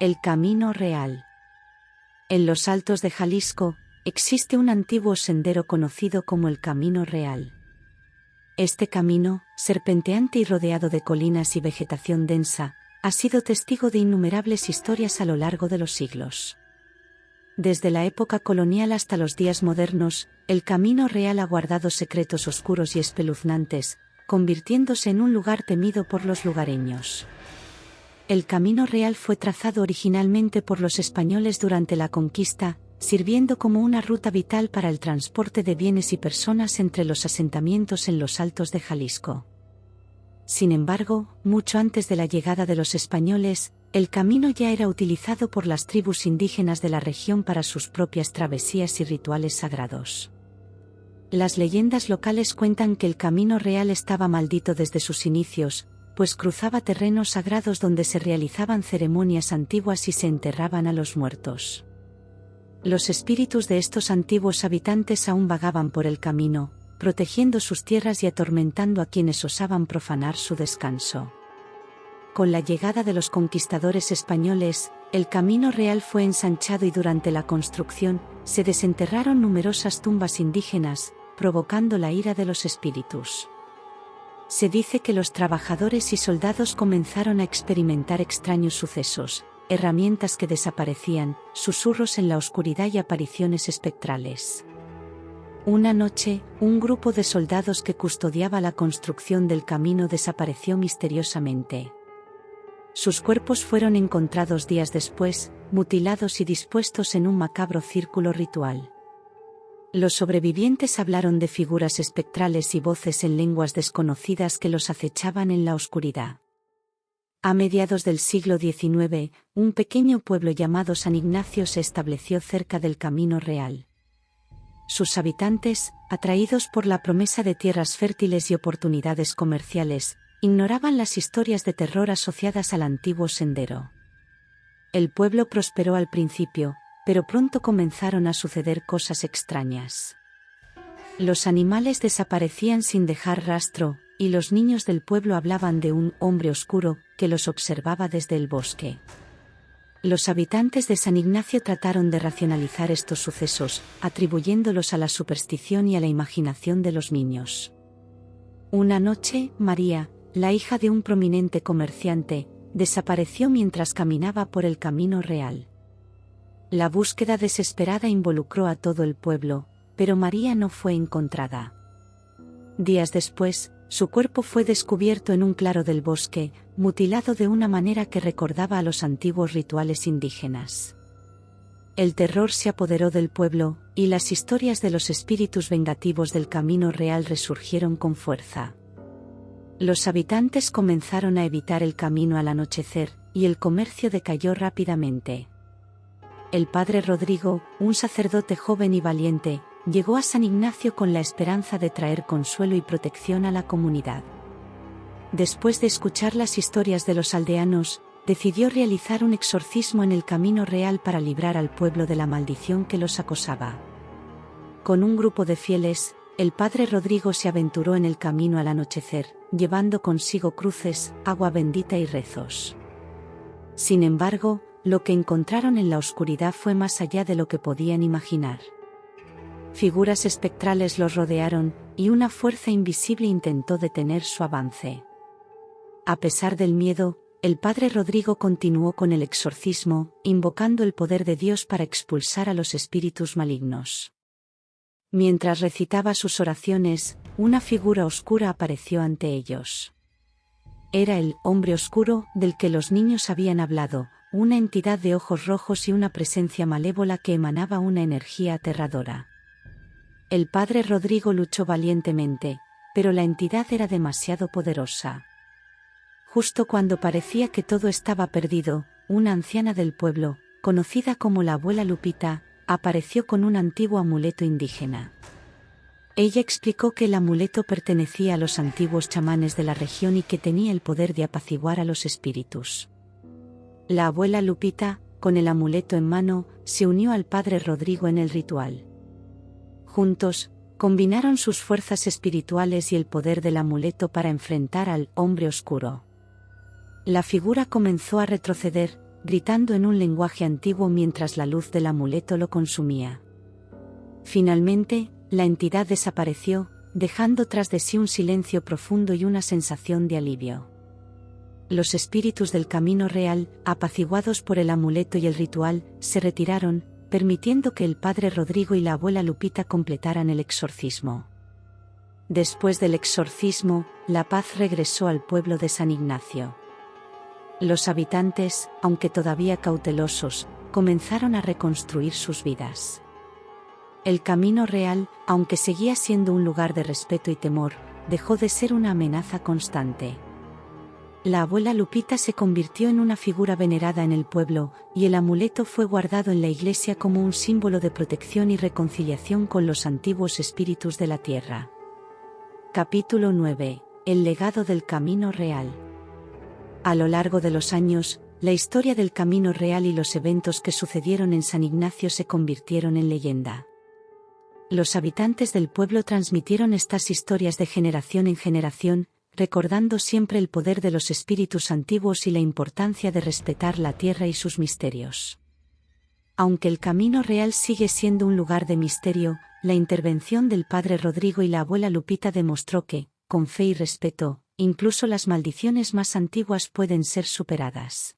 El Camino Real. En los Altos de Jalisco, existe un antiguo sendero conocido como el Camino Real. Este camino, serpenteante y rodeado de colinas y vegetación densa, ha sido testigo de innumerables historias a lo largo de los siglos. Desde la época colonial hasta los días modernos, el Camino Real ha guardado secretos oscuros y espeluznantes, convirtiéndose en un lugar temido por los lugareños. El Camino Real fue trazado originalmente por los españoles durante la conquista, sirviendo como una ruta vital para el transporte de bienes y personas entre los asentamientos en los Altos de Jalisco. Sin embargo, mucho antes de la llegada de los españoles, el camino ya era utilizado por las tribus indígenas de la región para sus propias travesías y rituales sagrados. Las leyendas locales cuentan que el Camino Real estaba maldito desde sus inicios, pues cruzaba terrenos sagrados donde se realizaban ceremonias antiguas y se enterraban a los muertos. Los espíritus de estos antiguos habitantes aún vagaban por el camino, protegiendo sus tierras y atormentando a quienes osaban profanar su descanso. Con la llegada de los conquistadores españoles, el Camino Real fue ensanchado y durante la construcción, se desenterraron numerosas tumbas indígenas, provocando la ira de los espíritus. Se dice que los trabajadores y soldados comenzaron a experimentar extraños sucesos, herramientas que desaparecían, susurros en la oscuridad y apariciones espectrales. Una noche, un grupo de soldados que custodiaba la construcción del camino desapareció misteriosamente. Sus cuerpos fueron encontrados días después, mutilados y dispuestos en un macabro círculo ritual. Los sobrevivientes hablaron de figuras espectrales y voces en lenguas desconocidas que los acechaban en la oscuridad. A mediados del siglo XIX, un pequeño pueblo llamado San Ignacio se estableció cerca del Camino Real. Sus habitantes, atraídos por la promesa de tierras fértiles y oportunidades comerciales, ignoraban las historias de terror asociadas al antiguo sendero. El pueblo prosperó al principio, pero pronto comenzaron a suceder cosas extrañas. Los animales desaparecían sin dejar rastro, y los niños del pueblo hablaban de un hombre oscuro que los observaba desde el bosque. Los habitantes de San Ignacio trataron de racionalizar estos sucesos, atribuyéndolos a la superstición y a la imaginación de los niños. Una noche, María, la hija de un prominente comerciante, desapareció mientras caminaba por el Camino Real. La búsqueda desesperada involucró a todo el pueblo, pero María no fue encontrada. Días después, su cuerpo fue descubierto en un claro del bosque, mutilado de una manera que recordaba a los antiguos rituales indígenas. El terror se apoderó del pueblo, y las historias de los espíritus vengativos del Camino Real resurgieron con fuerza. Los habitantes comenzaron a evitar el camino al anochecer, y el comercio decayó rápidamente. El padre Rodrigo, un sacerdote joven y valiente, llegó a San Ignacio con la esperanza de traer consuelo y protección a la comunidad. Después de escuchar las historias de los aldeanos, decidió realizar un exorcismo en el Camino Real para librar al pueblo de la maldición que los acosaba. Con un grupo de fieles, el padre Rodrigo se aventuró en el camino al anochecer, llevando consigo cruces, agua bendita y rezos. Sin embargo, lo que encontraron en la oscuridad fue más allá de lo que podían imaginar. Figuras espectrales los rodearon, y una fuerza invisible intentó detener su avance. A pesar del miedo, el padre Rodrigo continuó con el exorcismo, invocando el poder de Dios para expulsar a los espíritus malignos. Mientras recitaba sus oraciones, una figura oscura apareció ante ellos. Era el hombre oscuro del que los niños habían hablado, una entidad de ojos rojos y una presencia malévola que emanaba una energía aterradora. El padre Rodrigo luchó valientemente, pero la entidad era demasiado poderosa. Justo cuando parecía que todo estaba perdido, una anciana del pueblo, conocida como la abuela Lupita, apareció con un antiguo amuleto indígena. Ella explicó que el amuleto pertenecía a los antiguos chamanes de la región y que tenía el poder de apaciguar a los espíritus. La abuela Lupita, con el amuleto en mano, se unió al padre Rodrigo en el ritual. Juntos, combinaron sus fuerzas espirituales y el poder del amuleto para enfrentar al hombre oscuro. La figura comenzó a retroceder, gritando en un lenguaje antiguo mientras la luz del amuleto lo consumía. Finalmente, la entidad desapareció, dejando tras de sí un silencio profundo y una sensación de alivio. Los espíritus del camino real, apaciguados por el amuleto y el ritual, se retiraron, permitiendo que el padre Rodrigo y la abuela Lupita completaran el exorcismo. Después del exorcismo, la paz regresó al pueblo de San Ignacio. Los habitantes, aunque todavía cautelosos, comenzaron a reconstruir sus vidas. El camino real, aunque seguía siendo un lugar de respeto y temor, dejó de ser una amenaza constante. La abuela Lupita se convirtió en una figura venerada en el pueblo, y el amuleto fue guardado en la iglesia como un símbolo de protección y reconciliación con los antiguos espíritus de la tierra. Capítulo 9. El legado del camino real. A lo largo de los años, la historia del camino real y los eventos que sucedieron en San Ignacio se convirtieron en leyenda. Los habitantes del pueblo transmitieron estas historias de generación en generación, recordando siempre el poder de los espíritus antiguos y la importancia de respetar la tierra y sus misterios. Aunque el camino real sigue siendo un lugar de misterio, la intervención del padre Rodrigo y la abuela Lupita demostró que, con fe y respeto, incluso las maldiciones más antiguas pueden ser superadas.